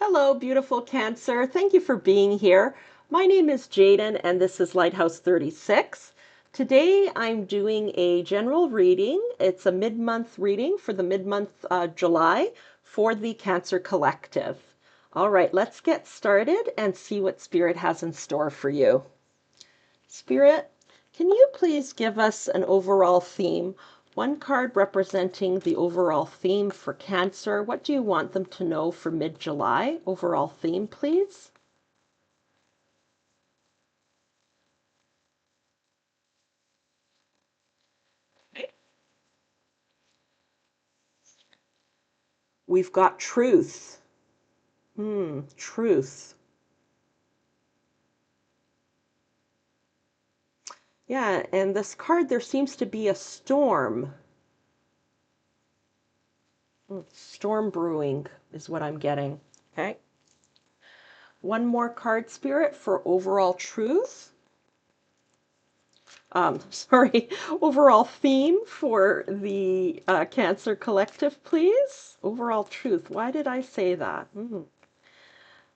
Hello, beautiful Cancer. Thank you for being here. My name is Jaden, and this is Lighthouse 36. Today, I'm doing a general reading. It's a mid-month reading for the mid-month July for the Cancer Collective. All right, let's get started and see what Spirit has in store for you. Spirit, can you please give us an overall theme? One card representing the overall theme for Cancer. What do you want them to know for mid-July? Overall theme, please. We've got truth. Truth. Yeah, and this card, there seems to be a storm. Storm brewing is what I'm getting. Okay. One more card, Spirit, for overall truth. Sorry, overall theme for the Cancer Collective, please. Overall truth. Why did I say that?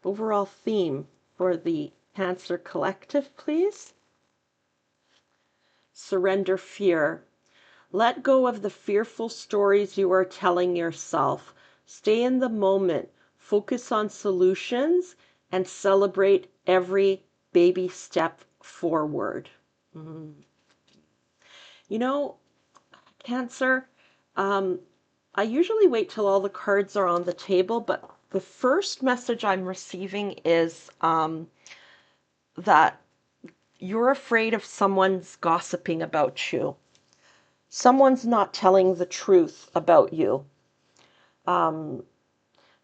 Overall theme for the Cancer Collective, please. Surrender fear. Let go of the fearful stories you are telling yourself. Stay in the moment. Focus on solutions and celebrate every baby step forward. You know, Cancer, I usually wait till all the cards are on the table, but the first message I'm receiving is that you're afraid of someone's gossiping about you. Someone's not telling the truth about you.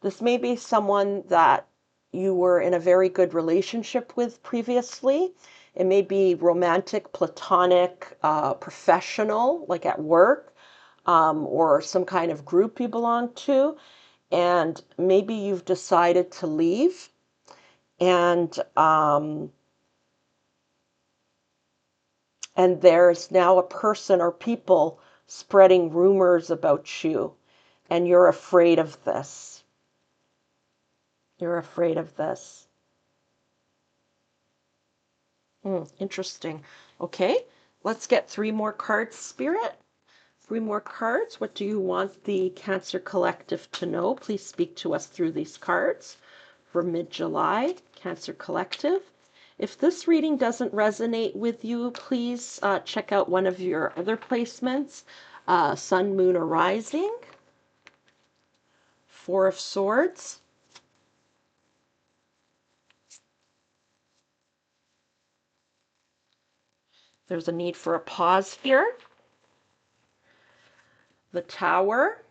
This may be someone that you were in a very good relationship with previously. It may be romantic, platonic, professional, like at work, or some kind of group you belong to. And maybe you've decided to leave. And there's now a person or people spreading rumors about you. And you're afraid of this. You're afraid of this. Interesting. Okay, let's get 3 more cards, Spirit. 3 more cards. What do you want the Cancer Collective to know? Please speak to us through these cards for mid-July, Cancer Collective. If this reading doesn't resonate with you, please check out one of your other placements, Sun, Moon, or Rising. 4 of Swords. There's a need for a pause here. The Tower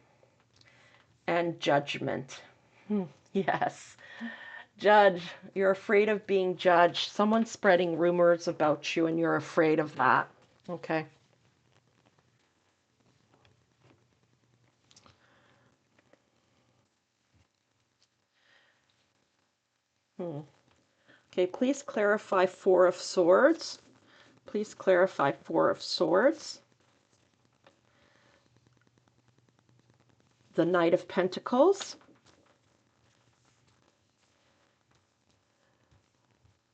and Judgment. Yes. Judge, you're afraid of being judged. Someone's spreading rumors about you and you're afraid of that. Okay. Okay, please clarify 4 of Swords. Please clarify 4 of Swords. The Knight of Pentacles.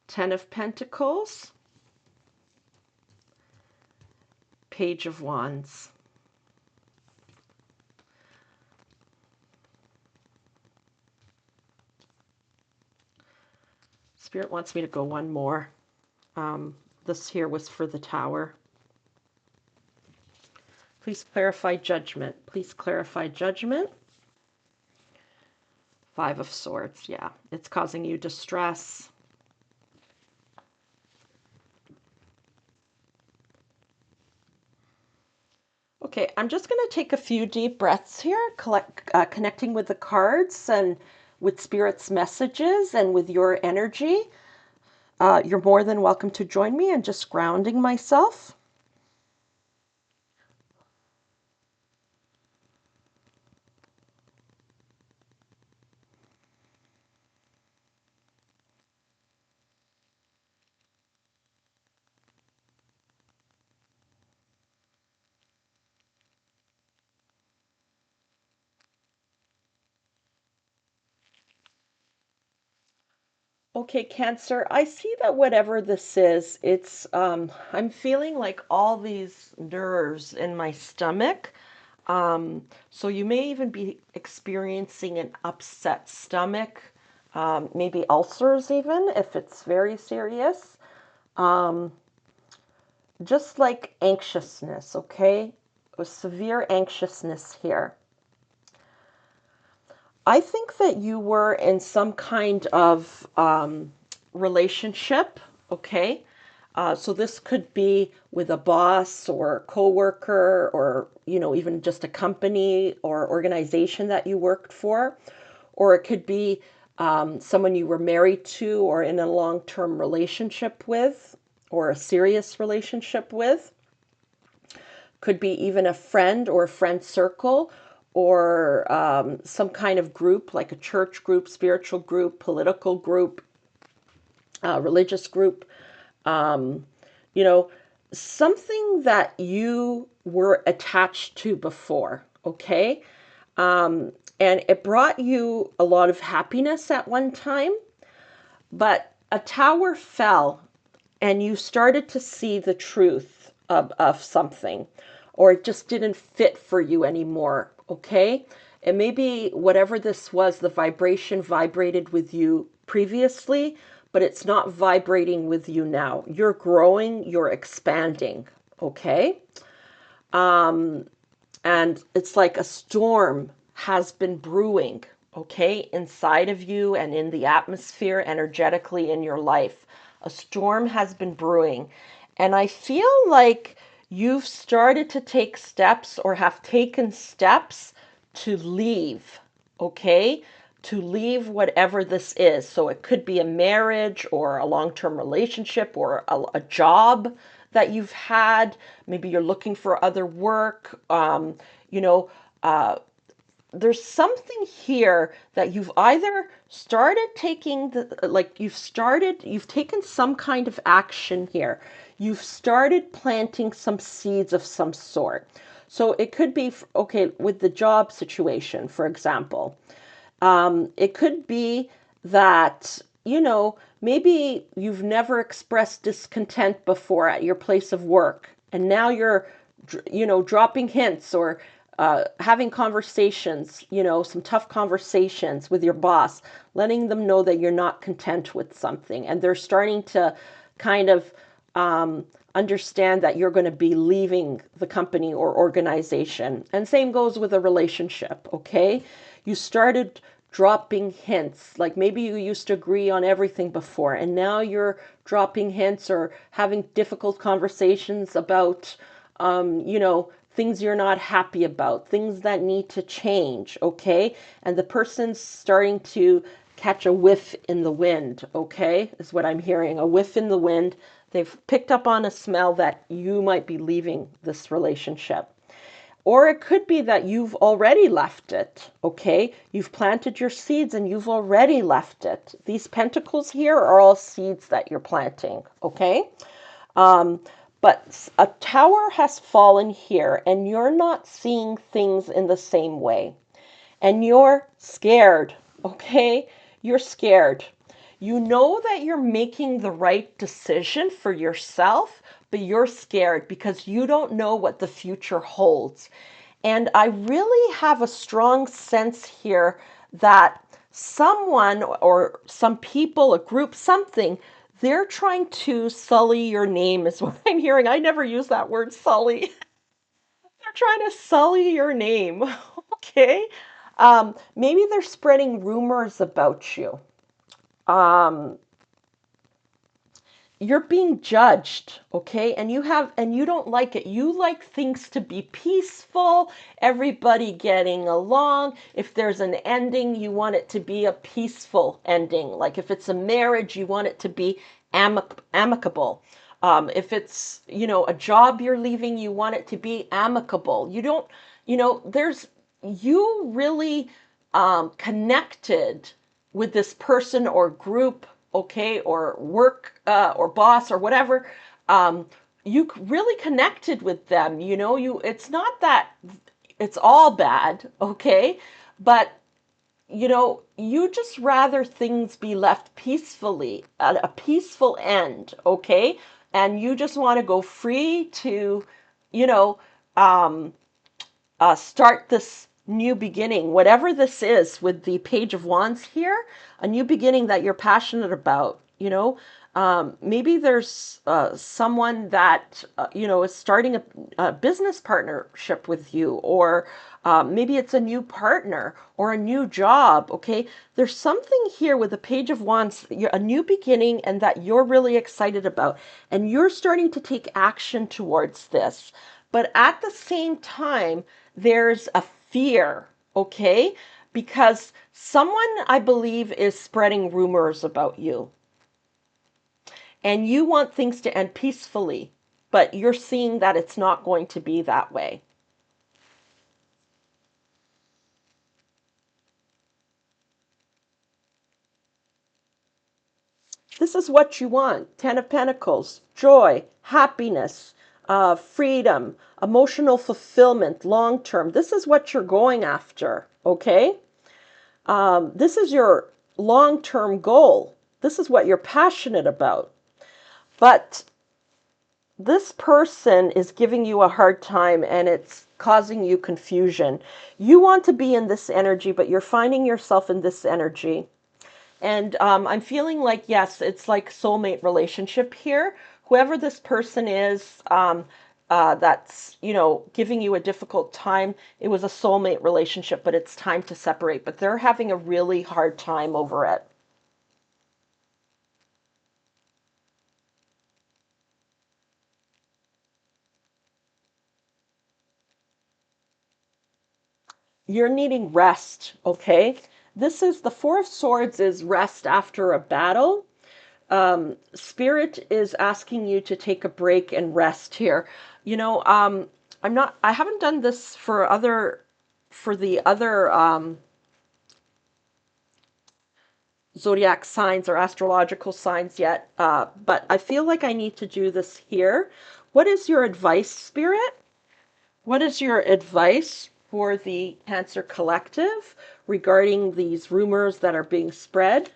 10 of Pentacles. Page of Wands. Spirit wants me to go one more. This here was for the Tower. Please clarify Judgment. Please clarify Judgment. 5 of Swords. Yeah, it's causing you distress. Okay, I'm just going to take a few deep breaths here, connecting with the cards and with Spirit's messages and with your energy. You're more than welcome to join me in just grounding myself. Okay, Cancer, I see that whatever this is, I'm feeling like all these nerves in my stomach. So you may even be experiencing an upset stomach, maybe ulcers even, if it's very serious. Um, just like anxiousness, okay? A severe anxiousness here. I think that you were in some kind of relationship, okay? So this could be with a boss or a coworker or, even just a company or organization that you worked for. Or it could be someone you were married to or in a long-term relationship with or a serious relationship with. Could be even a friend or a friend circle or some kind of group like a church group, spiritual group, political group, religious group, um, you know, something that you were attached to before, okay? And it brought you a lot of happiness at one time, but a tower fell and you started to see the truth of something, or it just didn't fit for you anymore, okay? And maybe whatever this was, the vibration vibrated with you previously, but it's not vibrating with you now. You're growing, you're expanding, okay? And it's like a storm has been brewing, okay, inside of you and in the atmosphere, energetically in your life. A storm has been brewing. And I feel like you've started to take steps or have taken steps to leave, okay? To leave whatever this is. So it could be a marriage or a long-term relationship or a job that you've had. Maybe you're looking for other work. You know, uh, there's something here that you've either started taking you've taken some kind of action here. You've started planting some seeds of some sort. So it could be, okay, with the job situation, for example. It could be that, maybe you've never expressed discontent before at your place of work, and now you're, dropping hints or having conversations, some tough conversations with your boss, letting them know that you're not content with something, and they're starting to kind of understand that you're going to be leaving the company or organization. And same goes with a relationship, okay? You started dropping hints, like maybe you used to agree on everything before, and now you're dropping hints or having difficult conversations about, things you're not happy about, things that need to change, okay? And the person's starting to catch a whiff in the wind, okay? Is what I'm hearing, a whiff in the wind. They've picked up on a smell that you might be leaving this relationship. Or it could be that you've already left it, okay? You've planted your seeds and you've already left it. These pentacles here are all seeds that you're planting, okay? But a tower has fallen here and you're not seeing things in the same way. And you're scared, okay? You're scared. You know that you're making the right decision for yourself, but you're scared because you don't know what the future holds. And I really have a strong sense here that someone or some people, a group, something, they're trying to sully your name, is what I'm hearing. I never use that word, sully. They're trying to sully your name, okay? Maybe they're spreading rumors about you. Um, you're being judged, okay? And you don't like it. You like things to be peaceful, everybody getting along. If there's an ending, you want it to be a peaceful ending. Like if it's a marriage, you want it to be amicable. If it's, a job you're leaving, you want it to be amicable. You don't, you really connected with this person or group, okay, or work or boss or whatever. You really connected with them. It's not that it's all bad, okay, but you know, you just rather things be left peacefully, at a peaceful end, okay? And you just want to go free to, you know, um, start this new beginning, whatever this is with the Page of Wands here, a new beginning that you're passionate about, you know. Maybe there's someone that, you know, is starting a business partnership with you, or maybe it's a new partner or a new job, okay? There's something here with the Page of Wands, a new beginning, and that you're really excited about, and you're starting to take action towards this. But at the same time, there's a fear, okay? Because someone, I believe, is spreading rumors about you. And you want things to end peacefully, but you're seeing that it's not going to be that way. This is what you want. Ten of Pentacles, joy, happiness, freedom, emotional fulfillment, long term. This is what you're going after, okay? This is your long-term goal. This is what you're passionate about. But this person is giving you a hard time and it's causing you confusion. You want to be in this energy, but you're finding yourself in this energy. And I'm feeling like, yes, it's like soulmate relationship here. Whoever this person is, that's, you know, giving you a difficult time, it was a soulmate relationship, but it's time to separate. But they're having a really hard time over it. You're needing rest, okay? This is the Four of Swords is rest after a battle. Spirit is asking you to take a break and rest here. You know, I haven't done this for the other zodiac signs or astrological signs yet, but I feel like I need to do this here. What is your advice, Spirit? What is your advice for the Cancer Collective regarding these rumors that are being spread?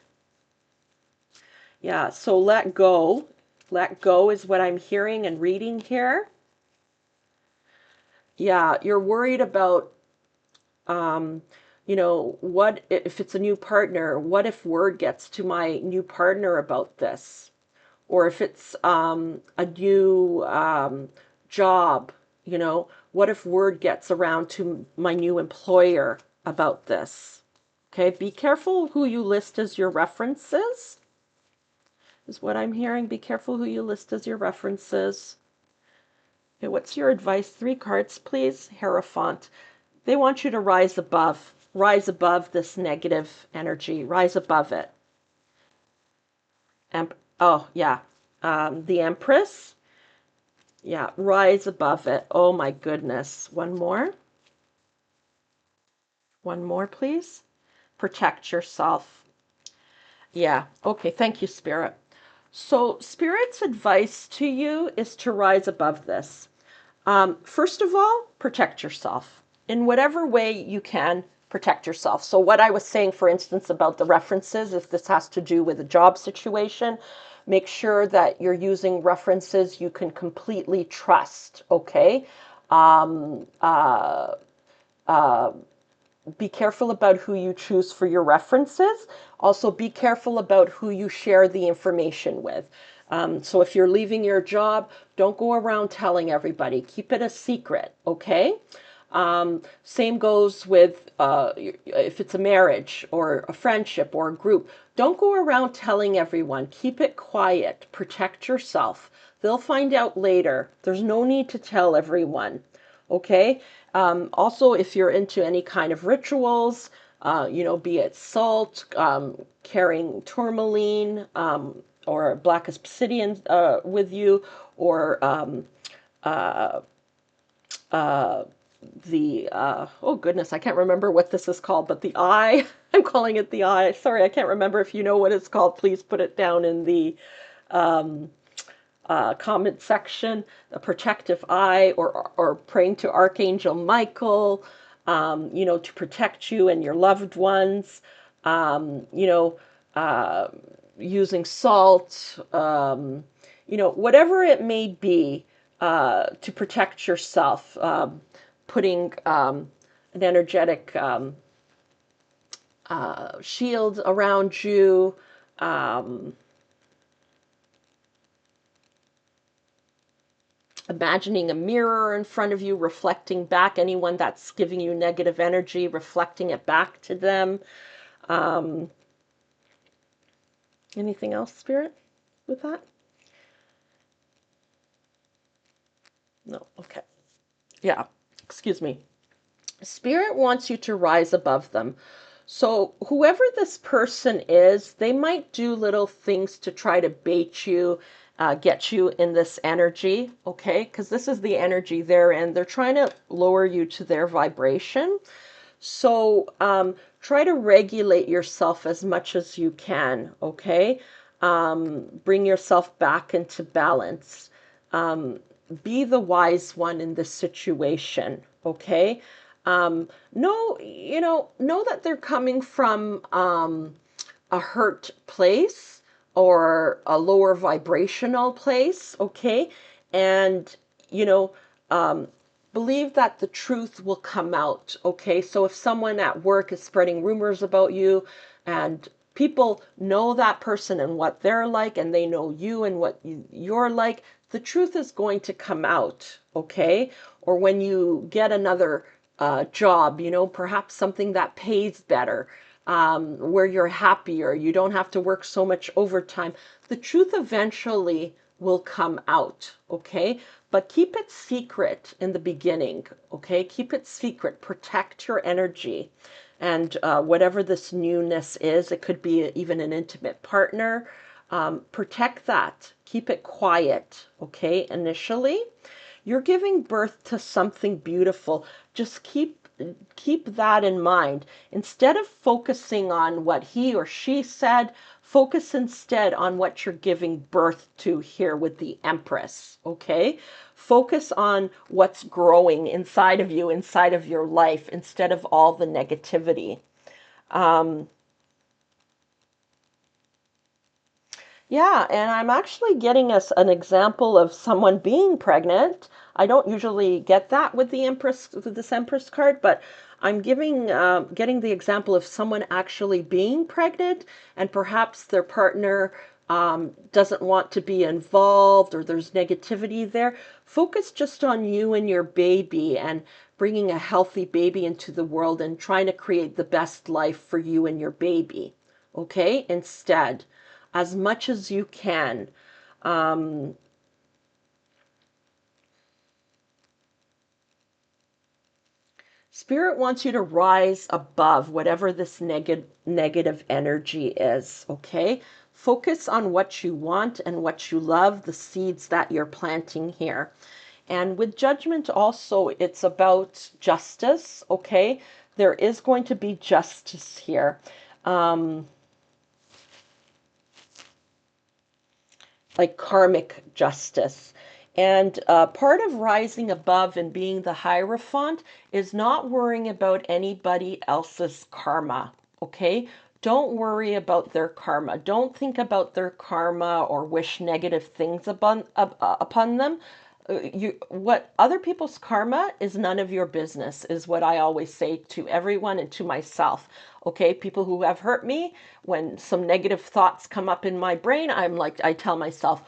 Yeah, so let go. Let go is what I'm hearing and reading here. Yeah, you're worried about, um, you know, what if it's a new partner? What if word gets to my new partner about this? Or if it's a new job, you know, what if word gets around to my new employer about this? Okay, be careful who you list as your references, is what I'm hearing. Be careful who you list as your references. Okay, what's your advice? 3 cards, please. Hierophant. They want you to rise above this negative energy, rise above it. Oh, yeah. The Empress. Yeah, rise above it. Oh my goodness. One more. One more, please. Protect yourself. Yeah. Okay. Thank you, Spirit. So, Spirit's advice to you is to rise above this. First of all, protect yourself in whatever way you can. Protect yourself. So, what I was saying, for instance, about the references, if this has to do with a job situation, make sure that you're using references you can completely trust. Okay. Um, uh, uh, be careful about who you choose for your references. Also, be careful about who you share the information with. So if you're leaving your job, don't go around telling everybody. Keep it a secret, okay? Same goes with if it's a marriage or a friendship or a group. Don't go around telling everyone. Keep it quiet. Protect yourself. They'll find out later. There's no need to tell everyone. Okay. Also, if you're into any kind of rituals, you know, be it salt, carrying tourmaline, or black obsidian with you, or uh, uh, oh goodness, I can't remember what this is called, but the eye, I'm calling it the eye. Sorry, I can't remember. If you know what it's called, please put it down in the um, comment section. A protective eye, or praying to Archangel Michael. to protect you and your loved ones, you know, uh, using salt, whatever it may be, to protect yourself, putting an energetic shield around you. Um, Imagining a mirror in front of you, reflecting back anyone that's giving you negative energy, reflecting it back to them. Um, Anything else, Spirit, with that? No. Okay. Yeah. Excuse me. Spirit wants you to rise above them. So, whoever this person is, they might do little things to try to bait you, get you in this energy, okay? Because this is the energy they're in. They're trying to lower you to their vibration. So, try to regulate yourself as much as you can, okay? Bring yourself back into balance. Um, be the wise one in this situation, okay? Know that they're coming from a hurt place or a lower vibrational place, okay? And, you know, um, believe that the truth will come out, okay? So if someone at work is spreading rumors about you and people know that person and what they're like, and they know you and what you're like, the truth is going to come out, okay? Or when you get another job, perhaps something that pays better, where you're happier, you don't have to work so much overtime. The truth eventually will come out, okay? But keep it secret in the beginning, okay? Keep it secret. Protect your energy. And whatever this newness is, it could be even an intimate partner. Protect that. Keep it quiet, okay? Initially, you're giving birth to something beautiful. Just keep that in mind. Instead of focusing on what he or she said, focus instead on what you're giving birth to here with the Empress, okay? Focus on what's growing inside of you, inside of your life, instead of all the negativity. Um, Yeah, and I'm actually getting us an example of someone being pregnant. I don't usually get that with the Empress, with this Empress card, but I'm getting the example of someone actually being pregnant, and perhaps their partner doesn't want to be involved, or there's negativity there. Focus just on you and your baby, and bringing a healthy baby into the world, and trying to create the best life for you and your baby. Okay, instead, as much as you can. Um, Spirit wants you to rise above whatever this negative energy is, okay? Focus on what you want and what you love, the seeds that you're planting here. And with judgment also, it's about justice, okay? There is going to be justice here. Um, like karmic justice. And part of rising above and being the Hierophant is not worrying about anybody else's karma, okay? Don't worry about their karma. Don't think about their karma or wish negative things upon them. What other people's karma is none of your business, is what I always say to everyone and to myself. Okay, people who have hurt me, when some negative thoughts come up in my brain, I tell myself,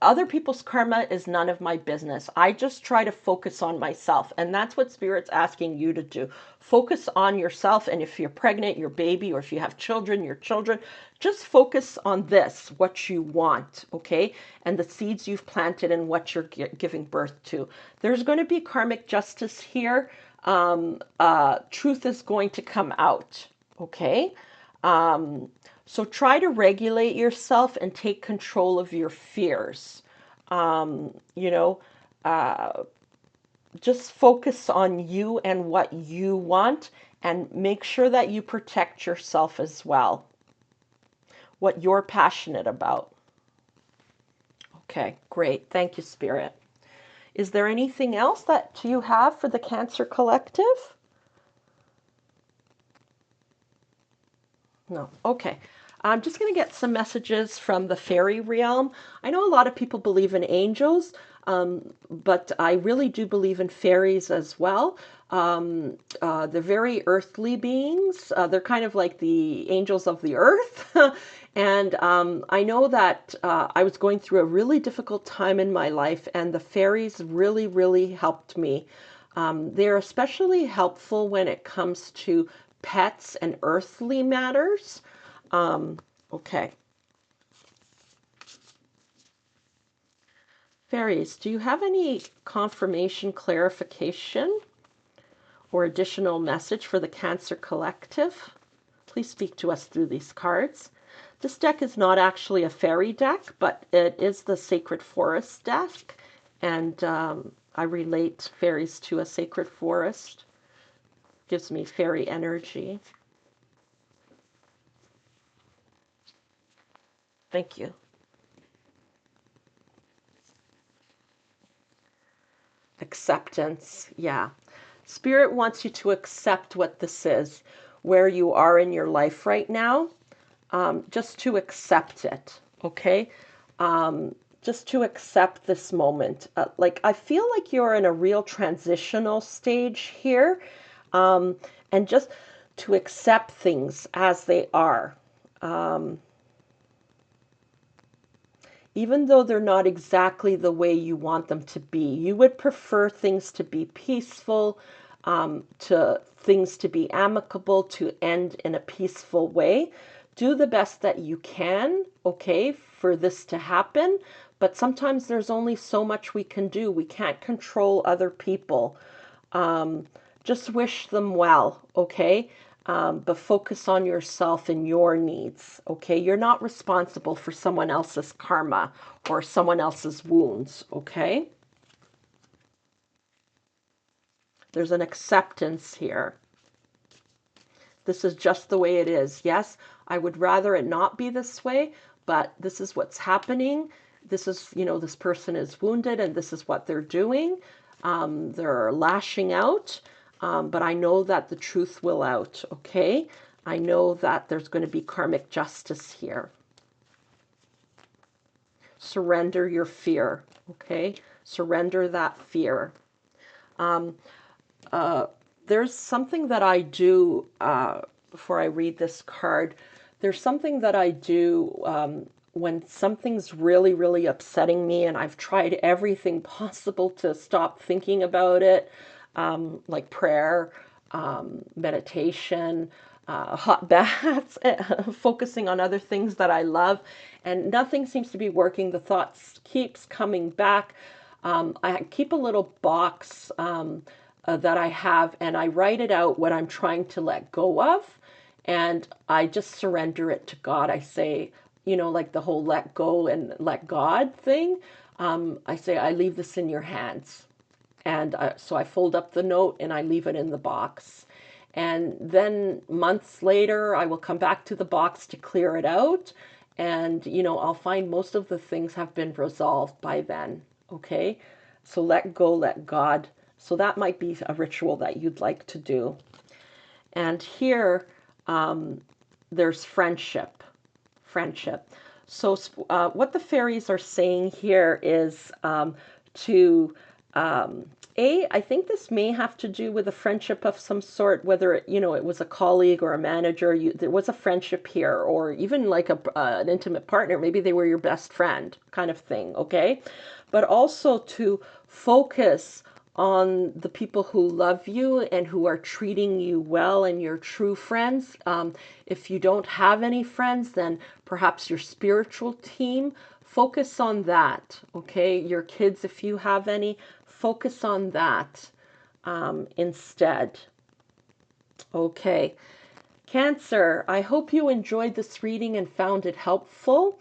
other people's karma is none of my business. I just try to focus on myself. And that's what Spirit's asking you to do. Focus on yourself. And if you're pregnant, your baby, or if you have children, your children, just focus on this, what you want, okay? And the seeds you've planted and what you're giving birth to. There's going to be karmic justice here. Truth is going to come out, okay? Um, so try to regulate yourself and take control of your fears. Um, you know, uh, just focus on you and what you want, and make sure that you protect yourself as well, what you're passionate about. Okay, great. Thank you, Spirit. Is there anything else that you have for the Cancer Collective? No. Okay. I'm just going to get some messages from the fairy realm. I know a lot of people believe in angels, but I really do believe in fairies as well. They're very earthly beings. They're kind of like the angels of the earth. And I know that I was going through a really difficult time in my life, and the fairies really, really helped me. They're especially helpful when it comes to pets and earthly matters. Okay. Fairies, do you have any confirmation, clarification, or additional message for the Cancer Collective? Please speak to us through these cards. This deck is not actually a fairy deck, but it is the Sacred Forest deck, and I relate fairies to a sacred forest. Gives me fairy energy. Thank you. Acceptance, yeah. Spirit wants you to accept what this is, where you are in your life right now, just to accept it, okay? Just to accept this moment. Like, I feel like you're in a real transitional stage here, and just to accept things as they are. Even though they're not exactly the way you want them to be. You would prefer things to be peaceful, to things to be amicable, to end in a peaceful way. Do the best that you can, okay, for this to happen. But sometimes there's only so much we can do. We can't control other people. Just wish them well, okay? But focus on yourself and your needs, okay? You're not responsible for someone else's karma or someone else's wounds, okay? There's an acceptance here. This is just the way it is. Yes, I would rather it not be this way, but this is what's happening. This is, this person is wounded and this is what they're doing. They're lashing out. But I know that the truth will out, okay? I know that there's going to be karmic justice here. Surrender your fear, okay? Surrender that fear. There's something that I do, before I read this card, there's something that I do when something's really, really upsetting me and I've tried everything possible to stop thinking about it, like prayer, meditation, hot baths, focusing on other things that I love, and nothing seems to be working. The thoughts keeps coming back. I keep a little box that I have, and I write it out what I'm trying to let go of, and I just surrender it to God. I say, like the whole let go and let God thing. I say, I leave this in your hands. And so I fold up the note and I leave it in the box. And then months later, I will come back to the box to clear it out. And, I'll find most of the things have been resolved by then. Okay. So let go, let God. So that might be a ritual that you'd like to do. And here, there's friendship. Friendship. So what the fairies are saying here is to I think this may have to do with a friendship of some sort, whether it was a colleague or a manager. There was a friendship here, or even like an intimate partner. Maybe they were your best friend, kind of thing. Okay, but also to focus on the people who love you and who are treating you well and your true friends. If you don't have any friends, then perhaps your spiritual team. Focus on that, okay? Your kids, if you have any, focus on that instead. Okay. Cancer, I hope you enjoyed this reading and found it helpful.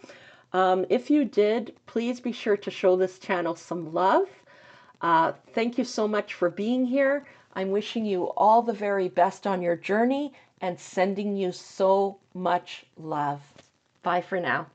If you did, please be sure to show this channel some love. Thank you so much for being here. I'm wishing you all the very best on your journey and sending you so much love. Bye for now.